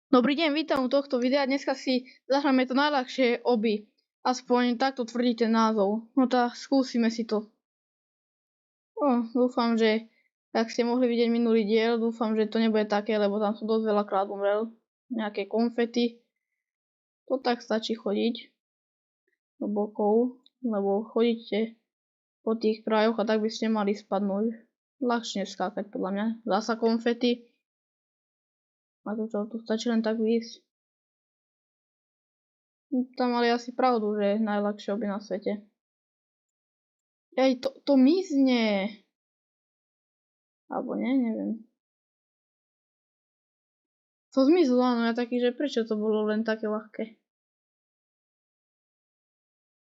Dobrý deň, vítam u tohto videa. Dneska si zahráme to najľahšie oby. Aspoň takto tvrdí ten názov. No tak skúsime si to. Dúfam, že ak ste mohli vidieť minulý diel, dúfam, že to nebude také, lebo tam som dosť veľakrát umrel. Nejaké konfety. To tak stačí chodiť do bokov, lebo chodíte po tých krajoch a tak by ste mali spadnúť. Ľahšie skákať podľa mňa. Zasa konfety. A to čo, tu stačí len tak výjsť. Tam mali asi pravdu, že je najľahšie oby na svete. To mizne. Alebo nie, neviem. To zmizlo, áno, ja taký, že prečo to bolo len také ľahké.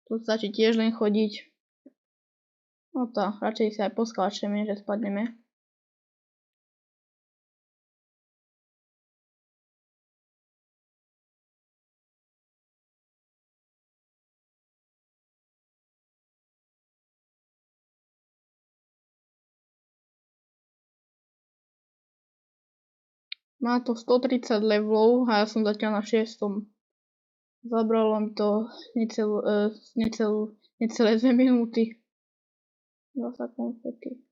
Tu stačí tiež len chodiť. No to, radšej si aj poskáčeme, že spadneme. Má to 130 levelov a ja som zatiaľ na 6. Zabralo mi to necelé 2 minúty. Zasa konfety.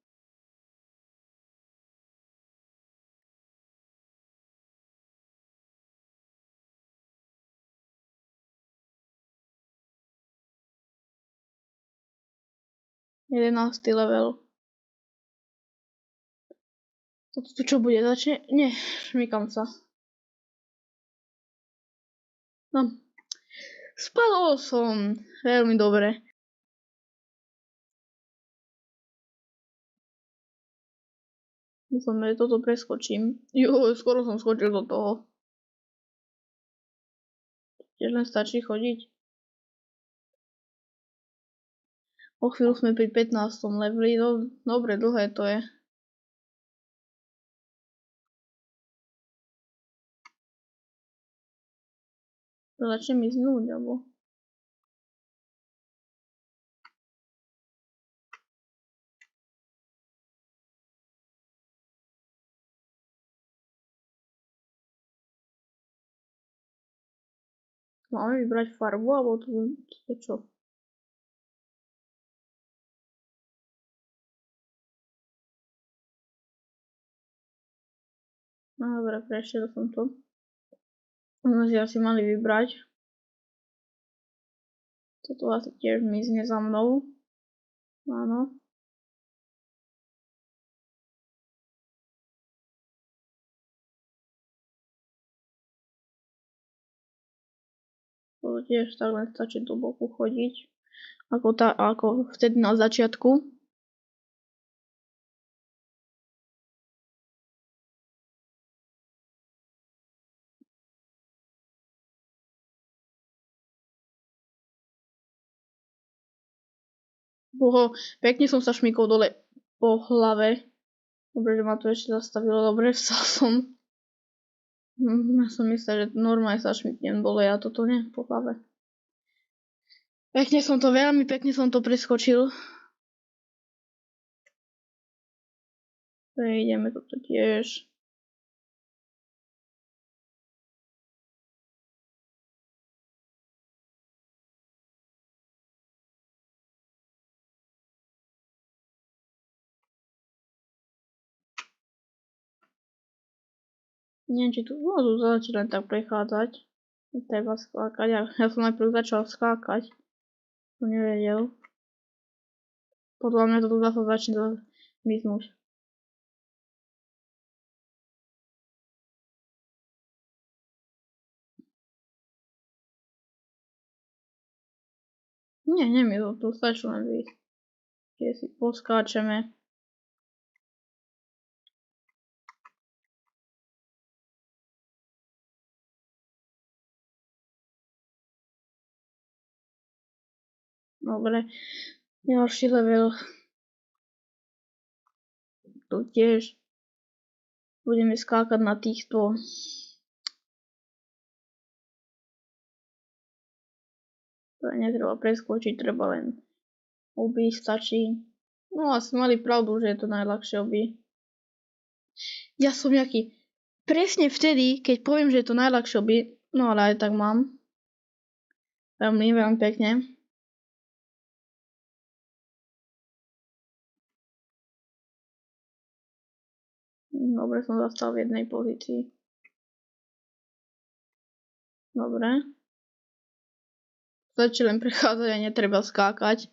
Jedenásty level. Toto tu čo bude? Začne? Nie, šmykam sa. No. Spadol som. Veľmi dobre. Dúfam, že toto preskočím. Skoro som skočil do toho. Tiež len stačí chodiť. O chvíľu sme pri 15. leveli. Dobre, dlhé to je. To začne mi znúť, alebo... Máme vybrať farbu, alebo to čo? No dobre, prešiel som to. Ono si asi mali vybrať. Toto asi tiež mizne za mnou. Áno. To tiež tak len stačí do boku chodiť. Ako vtedy na začiatku. Pekne som sa šmykol dole po hlave. Dobre, že ma to ešte zastavilo. Dobre, vstal som. Ja som myslel, že normálne sa šmyknem dole a toto nie, po hlave. Veľmi pekne som to preskočil. Prejdeme toto tiež. Neviem, či tu začať len tak prechádzať. Treba skákať. Ja som najprv začal skákať. To nevedel. Podľa mňa to tu zase začne miznúť. Nie, nemizlo. Tu stačí len výjsť. Keď si poskáčeme. Dobre. Ďalší level. Tu tiež budeme skákať na týchto. To netreba preskočiť, treba len obísť, stačí. No asi mali pravdu, že je to najľahšie obí. Ja som nejaký presne vtedy, keď poviem, že je to najľahšie by, no ale aj tak mám. Veľmi pekne. Dobre, som zastal v jednej pozícii. Dobre. Stačí len prechádzať a netreba skákať.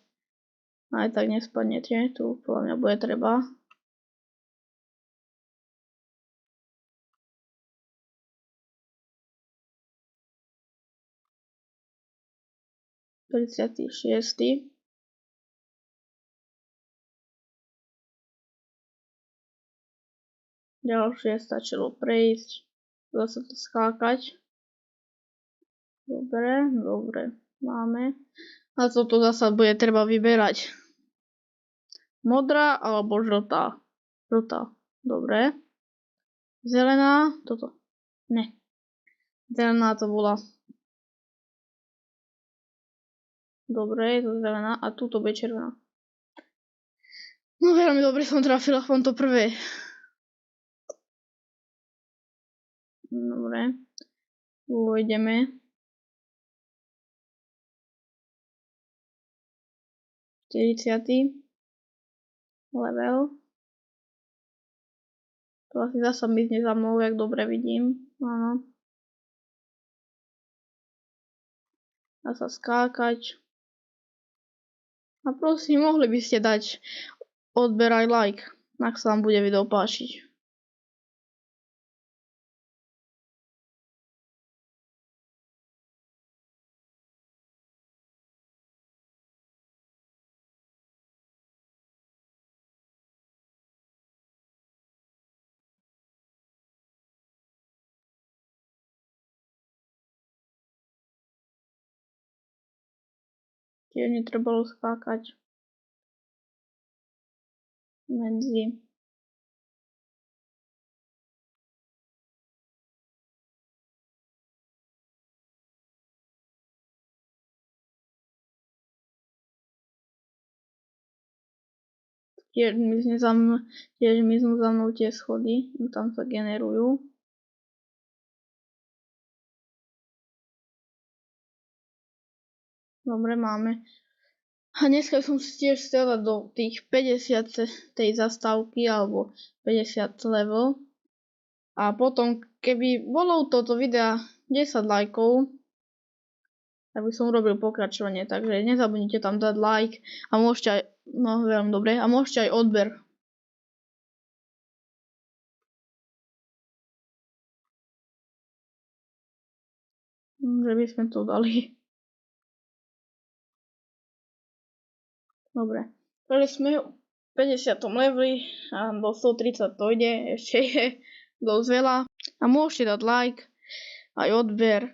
Aj tak nespadnete, tu podľa mňa bude treba. Tridsiaty 6. Ďalšie stačilo prejsť. Zase to skákať. Dobre, máme. A co tu zasa bude treba vyberať? Modrá alebo žltá? Žltá, dobre. Zelená, toto. Ne. Zelená to bola. Dobre, je to zelená a tu to bude červená. No veľmi dobre som trafila v tomto prvé. Dobre. Ujdeme. 40. level. To asi zasa mizne za mnou, jak dobre vidím. Áno. Dá sa skákať. A prosím, mohli by ste dať odber aj like, ak sa vám bude video páčiť. Tiež netrebalo skákať medzi. Tiež miznú za mnou tie schody, tam sa generujú. Dobre, máme. A dneska som si tiež chcela do tých 50 tej zastávky alebo 50 level. A potom, keby bolo toto videa 10 lajkov, tak by som urobil pokračovanie. Takže nezabudnite tam dať like a môžete aj, no veľmi dobre, a môžete aj odber. Že by sme to dali. Dobre, takže sme v 50. leveli a do 130 to ide, ešte je dosť veľa. A môžete dať like, aj odber